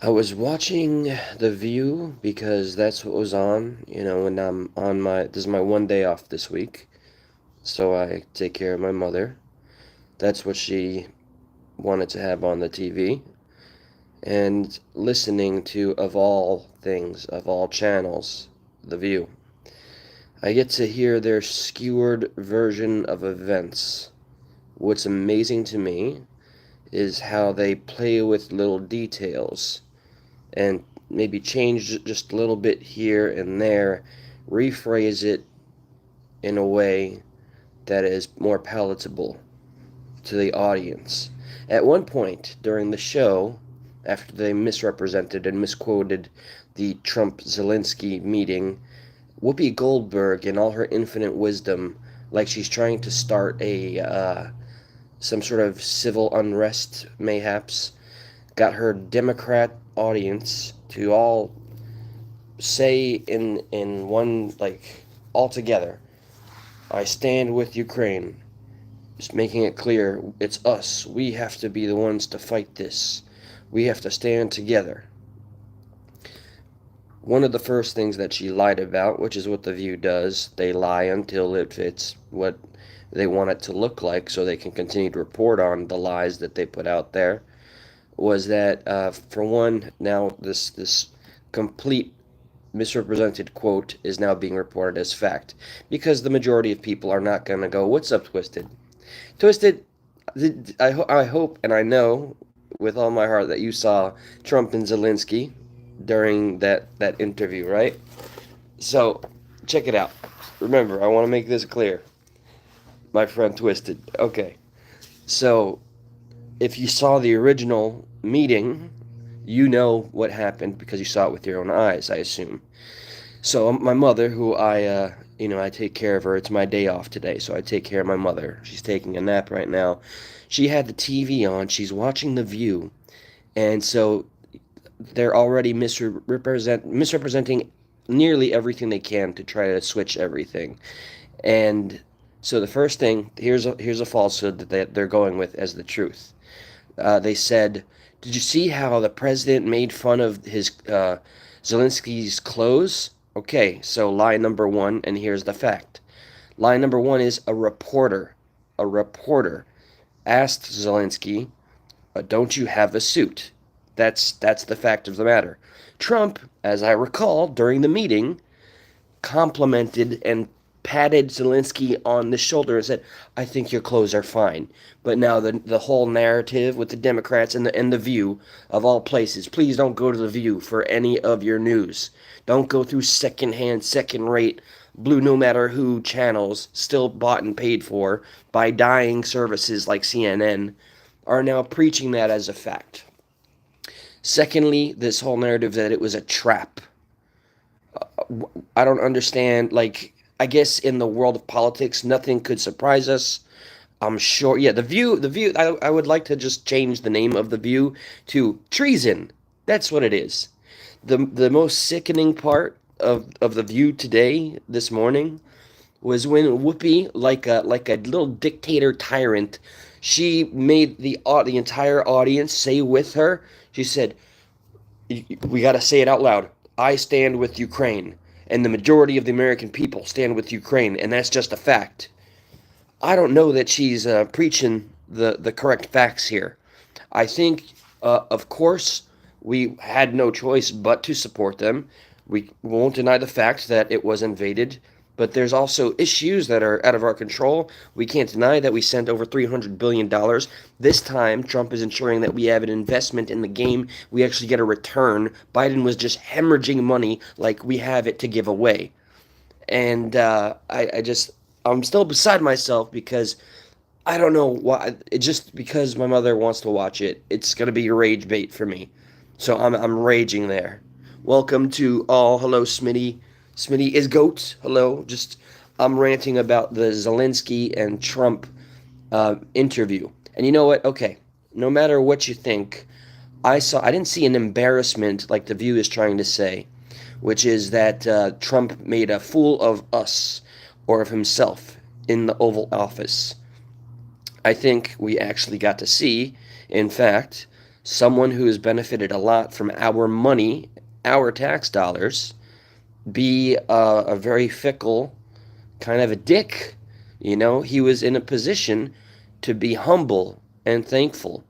I was watching The View because that's what was on, when I'm on this is my one day off this week, so I take care of my mother. That's what she wanted to have on the TV. And listening to, of all things, of all channels, The View. I get to hear their skewered version of events. What's amazing to me is how they play with little details and maybe change just a little bit here and there, rephrase it in a way that is more palatable to the audience. At one point during the show, after they misrepresented and misquoted the Trump Zelensky meeting, Whoopi Goldberg, in all her infinite wisdom, like she's trying to start a some sort of civil unrest, mayhaps, got her Democrat audience to all say in one, like, all together, I stand with Ukraine, just making it clear it's us. We have to be the ones to fight this. We have to stand together. One of the first things that she lied about, which is what The View does, they lie until it fits what they want it to look like so they can continue to report on the lies that they put out there, was that, for one, now this complete misrepresented quote is now being reported as fact because the majority of people are not going to go, "What's up, Twisted?" Twisted, I hope and I know with all my heart that you saw Trump and Zelensky during that interview, right? So check it out. Remember, I want to make this clear, my friend Twisted. Okay, so if you saw the original meeting, you know what happened because you saw it with your own eyes, I assume. So my mother, who I take care of her. It's my day off today, so I take care of my mother. She's taking a nap right now. She had the TV on. She's watching The View, and so they're already misrepresenting nearly everything they can to try to switch everything. And so the first thing, here's a falsehood that they're going with as the truth. They said, "Did you see how the president made fun of his Zelensky's clothes?" Okay, so lie number one, and here's the fact. Lie number one is a reporter asked Zelensky, "Don't you have a suit?" That's the fact of the matter. Trump, as I recall, during the meeting, complimented and patted Zelensky on the shoulder and said, "I think your clothes are fine." But now the whole narrative with the Democrats and the View, of all places, please don't go to the View for any of your news. Don't go through secondhand, second-rate, blue no matter who channels, still bought and paid for by dying services like CNN, are now preaching that as a fact. Secondly, this whole narrative that it was a trap. I don't understand. Like, I guess in the world of politics, nothing could surprise us. I'm sure. Yeah, the View. I would like to just change the name of the View to treason. That's what it is. The most sickening part of the View today, this morning, was when Whoopi, like a little dictator tyrant, she made the entire audience say with her. She said, "We got to say it out loud. I stand with Ukraine, and the majority of the American people stand with Ukraine, and that's just a fact." I don't know that she's preaching the correct facts here. I think, of course, we had no choice but to support them. We won't deny the fact that it was invaded, but there's also issues that are out of our control. We can't deny that we sent over $300 billion. This time, Trump is ensuring that we have an investment in the game. We actually get a return. Biden was just hemorrhaging money like we have it to give away. And I'm still beside myself because I don't know why. It just because my mother wants to watch it. It's gonna be rage bait for me, so I'm raging there. Welcome to all. Hello, Smitty. Smitty is goat. Hello. Just I'm ranting about the Zelensky and Trump interview. And you know what? Okay, no matter what you think, I didn't see an embarrassment like the View is trying to say, which is that Trump made a fool of us or of himself in the Oval Office. I think we actually got to see, in fact, someone who has benefited a lot from our money, our tax dollars, be a very fickle kind of a dick. He was in a position to be humble and thankful.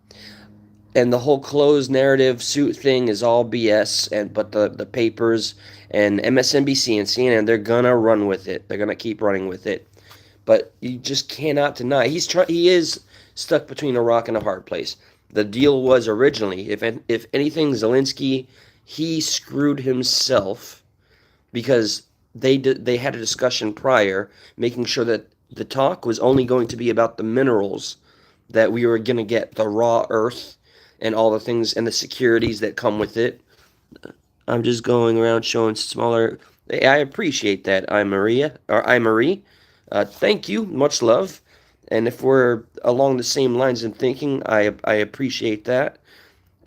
And the whole closed narrative suit thing is all BS. But the papers and MSNBC and CNN, they're gonna run with it. They're gonna keep running with it. But you just cannot deny he is stuck between a rock and a hard place. The deal was originally, if anything, Zelensky, he screwed himself because they had a discussion prior, making sure that the talk was only going to be about the minerals that we were going to get, the raw earth and all the things and the securities that come with it. I'm just going around showing smaller. I appreciate that. I'm Marie. Thank you, much love. And if we're along the same lines in thinking, I appreciate that.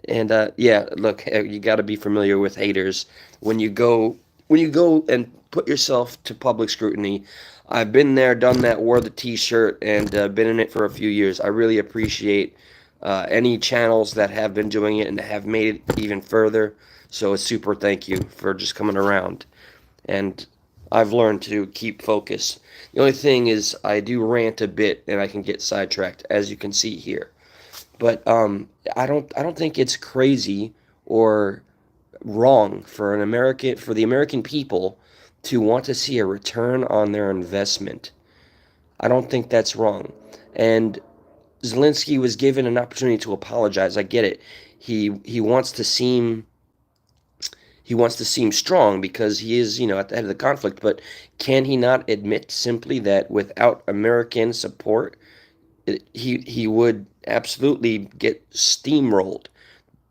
And yeah, look, you got to be familiar with haters when you go and put yourself to public scrutiny. I've been there, done that, wore the T-shirt, and been in it for a few years. I really appreciate any channels that have been doing it and have made it even further. So a super thank you for just coming around. And I've learned to keep focus. The only thing is I do rant a bit and I can get sidetracked, as you can see here. But I don't think it's crazy or wrong for the American people to want to see a return on their investment. I don't think that's wrong. And Zelensky was given an opportunity to apologize. I get it. He wants to seem strong because he is, at the head of the conflict, but can he not admit simply that without American support, he would absolutely get steamrolled.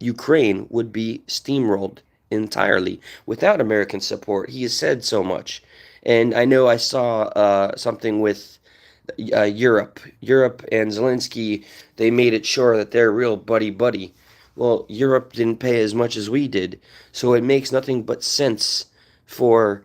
Ukraine would be steamrolled entirely without American support. He has said so much. And I know I saw something with Europe and Zelensky. They made it sure that they're real buddy buddy. Well, Europe didn't pay as much as we did, so it makes nothing but sense for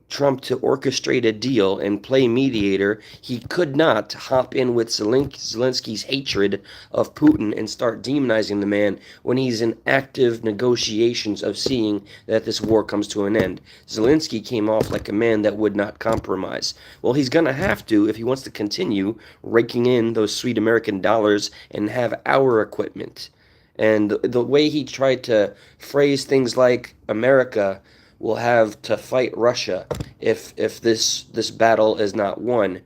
Trump to orchestrate a deal and play mediator. He could not hop in with Zelensky's hatred of Putin and start demonizing the man when he's in active negotiations of seeing that this war comes to an end. Zelensky came off like a man that would not compromise. Well, he's going to have to if he wants to continue raking in those sweet American dollars and have our equipment. And the way he tried to phrase things like America will have to fight Russia if this battle is not won.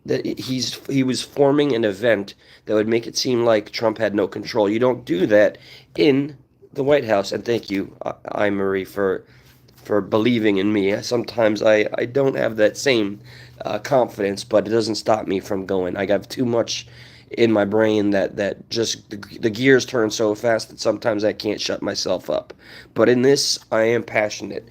That he was forming an event that would make it seem like Trump had no control. You don't do that in the White House. And thank you, Marie, for believing in me. Sometimes I don't have that same confidence, but it doesn't stop me from going. I got too much in my brain that just the gears turn so fast that sometimes I can't shut myself up. But in this, I am passionate.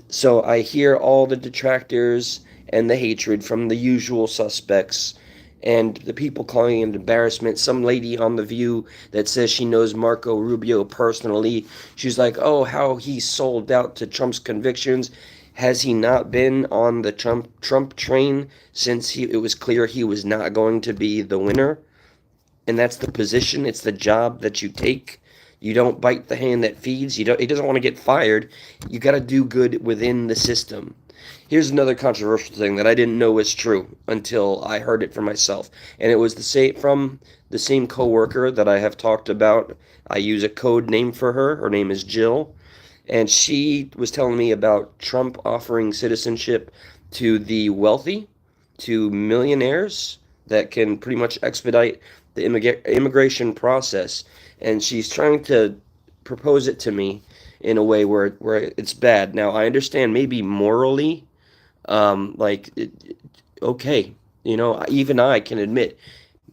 So I hear all the detractors and the hatred from the usual suspects and the people calling it embarrassment. Some lady on The View that says she knows Marco Rubio personally. She's like, oh, how he sold out to Trump's convictions. Has he not been on the Trump train since it was clear he was not going to be the winner? And that's the position. It's the job that you take. You don't bite the hand that feeds. He doesn't want to get fired. You got to do good within the system. Here's another controversial thing that I didn't know was true until I heard it for myself, and it was from the same coworker that I have talked about. I use a code name for her. Her name is Jill, and she was telling me about Trump offering citizenship to the wealthy, to millionaires that can pretty much expedite the immigration process, and she's trying to propose it to me in a way where it's bad. Now I understand maybe morally, okay, even I can admit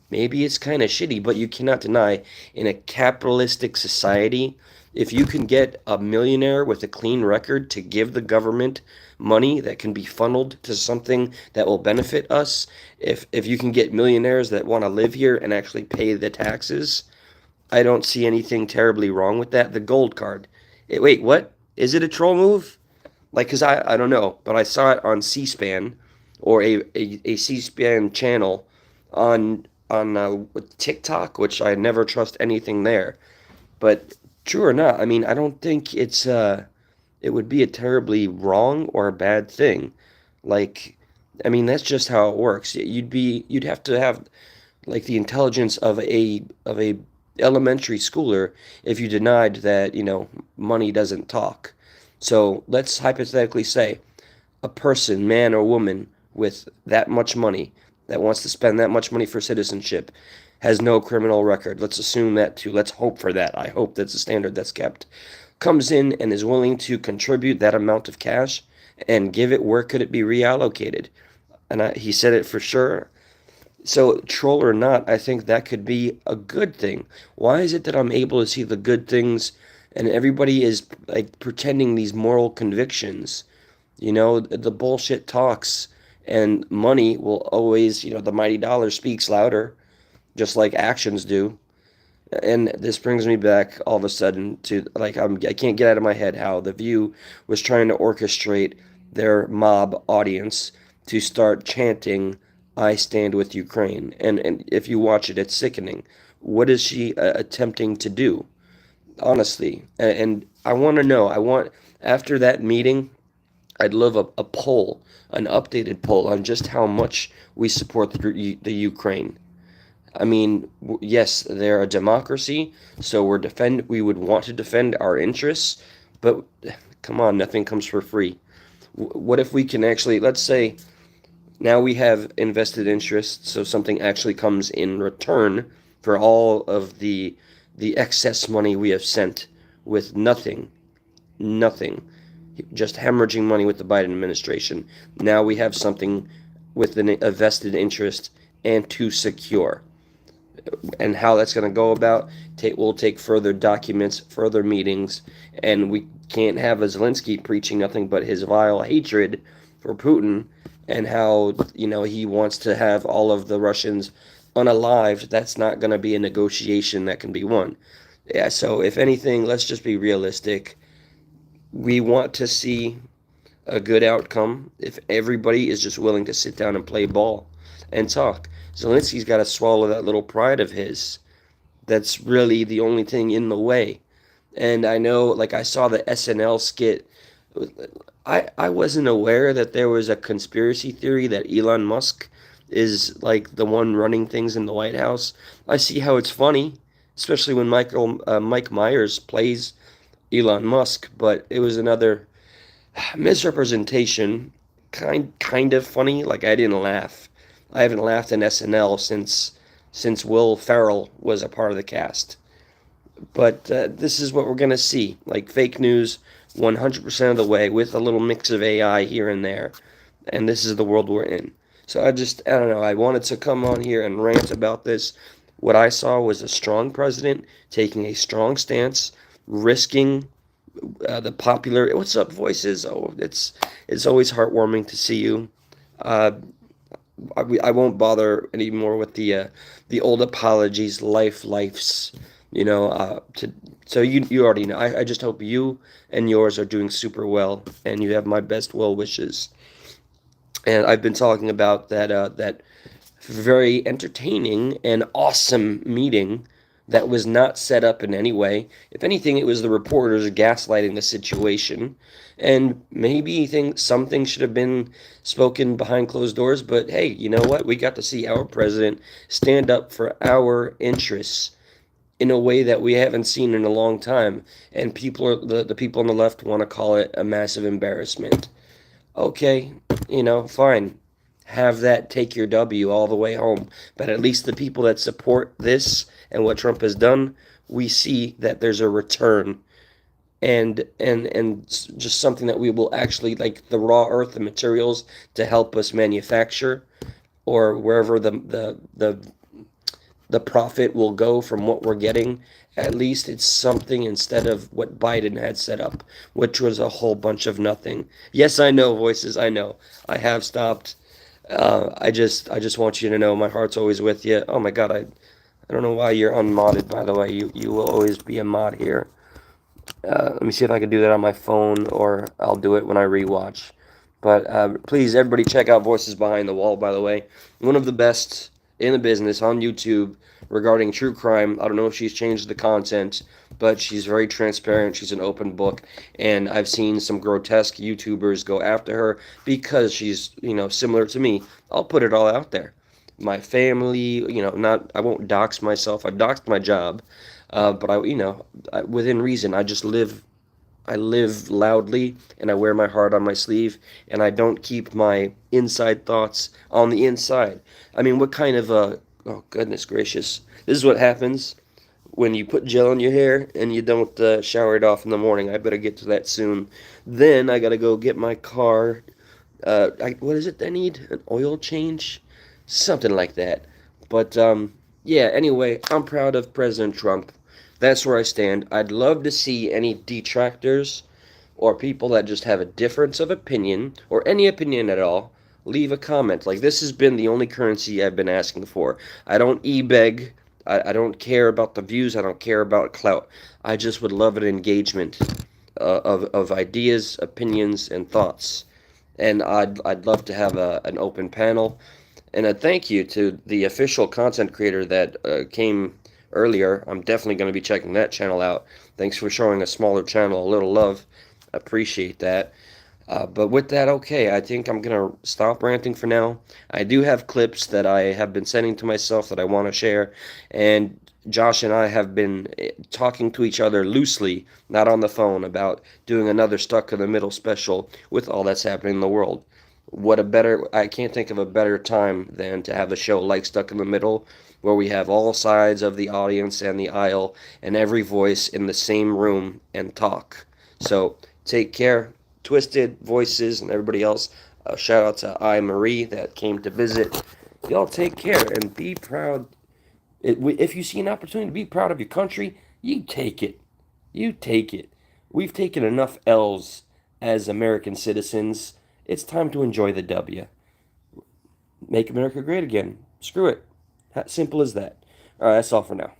maybe it's kind of shitty, but you cannot deny in a capitalistic society, if you can get a millionaire with a clean record to give the government money that can be funneled to something that will benefit us, if you can get millionaires that want to live here and actually pay the taxes, I don't see anything terribly wrong with that. The gold card. Wait, what? Is it a troll move? Because I don't know, but I saw it on C-SPAN or a C-SPAN channel on TikTok, which I never trust anything there. But true or not, I mean, I don't think it would be a terribly wrong or a bad thing. Like, I mean, that's just how it works. You'd have to have like the intelligence of a elementary schooler if you denied that, money doesn't talk. So let's hypothetically say a person, man or woman, with that much money that wants to spend that much money for citizenship has no criminal record. Let's assume that too. Let's hope for that. I hope that's a standard that's kept. Comes in and is willing to contribute that amount of cash and give it, where could it be reallocated? And he said it for sure. So, troll or not, I think that could be a good thing. Why is it that I'm able to see the good things and everybody is like pretending these moral convictions? The bullshit talks and money will always, the mighty dollar speaks louder, just like actions do. And this brings me back all of a sudden to like I can't get out of my head how The View was trying to orchestrate their mob audience to start chanting "I stand with Ukraine." And if you watch it, it's sickening. What is she attempting to do? Honestly, and I want to know. I want after that meeting, I'd love a poll, an updated poll on just how much we support the Ukraine. I mean, yes, they're a democracy, so we would want to defend our interests, but come on, nothing comes for free. What if we can actually, let's say, now we have invested interests, so something actually comes in return for all of the excess money we have sent with nothing, just hemorrhaging money with the Biden administration. Now we have something with a vested interest and to secure. And how that's going to go about, we'll take further documents, further meetings, and we can't have a Zelensky preaching nothing but his vile hatred for Putin and how, he wants to have all of the Russians unalived. That's not going to be a negotiation that can be won. Yeah, so if anything, let's just be realistic. We want to see a good outcome if everybody is just willing to sit down and play ball and talk. Zelensky's got to swallow that little pride of his. That's really the only thing in the way. And I know, like, I saw the SNL skit. I wasn't aware that there was a conspiracy theory that Elon Musk is, like, the one running things in the White House. I see how it's funny, especially when Mike Myers plays Elon Musk, but it was another misrepresentation, kind of funny. Like, I didn't laugh. I haven't laughed in SNL since Will Ferrell was a part of the cast. But this is what we're gonna see, like fake news, 100% of the way, with a little mix of AI here and there. And this is the world we're in. So I don't know. I wanted to come on here and rant about this. What I saw was a strong president taking a strong stance, risking the popular. What's up, voices? Oh, it's always heartwarming to see you. Uh, I won't bother anymore with the old apologies, lifes, to so you already know. I just hope you and yours are doing super well, and you have my best well wishes. And I've been talking about that very entertaining and awesome meeting that was not set up in any way. If anything, it was the reporters gaslighting the situation. And maybe some things should have been spoken behind closed doors, but hey, you know what? We got to see our president stand up for our interests in a way that we haven't seen in a long time. And the people on the left want to call it a massive embarrassment. Okay, fine. Have that take your W all the way home. But at least the people that support this and what Trump has done, we see that there's a return and just something that we will actually, like the raw earth, the materials to help us manufacture, or wherever the profit will go from what we're getting. At least it's something instead of what Biden had set up, which was a whole bunch of nothing. Yes, I know, voices. I know. I have stopped. I just want you to know my heart's always with you. Oh my God, I don't know why you're unmodded. By the way, you will always be a mod here. Let me see if I can do that on my phone, or I'll do it when I rewatch. But please, everybody, check out Voices Behind the Wall. By the way, one of the best in the business on YouTube regarding true crime. I don't know if she's changed the content, but she's very transparent. She's an open book, and I've seen some grotesque YouTubers go after her because she's, similar to me. I'll put it all out there. My family, not I won't dox myself. I've doxed my job, but within reason. I live loudly and I wear my heart on my sleeve and I don't keep my inside thoughts on the inside. I mean, what kind of oh goodness gracious. This is what happens when you put gel in your hair and you don't shower it off in the morning. I better get to that soon. Then I gotta go get my car. What is it I need? An oil change? Something like that. But yeah, anyway, I'm proud of President Trump. That's where I stand. I'd love to see any detractors or people that just have a difference of opinion or any opinion at all leave a comment. Like, this has been the only currency I've been asking for. I don't e-beg. I don't care about the views. I don't care about clout. I just would love an engagement of ideas, opinions, and thoughts. And I'd love to have an open panel. And a thank you to the official content creator that came earlier. I'm definitely going to be checking that channel out. Thanks for showing a smaller channel a little love. Appreciate that. But with that, okay, I think I'm going to stop ranting for now. I do have clips that I have been sending to myself that I want to share, and Josh and I have been talking to each other loosely, not on the phone, about doing another Stuck in the Middle special with all that's happening in the world. I can't think of a better time than to have a show like Stuck in the Middle, where we have all sides of the audience and the aisle and every voice in the same room and talk. So take care, Twisted Voices and everybody else. Shout out to Marie that came to visit. Y'all take care and be proud. If you see an opportunity to be proud of your country, you take it. You take it. We've taken enough L's as American citizens. It's time to enjoy the W. Make America great again. Screw it. Simple as that. All right, that's all for now.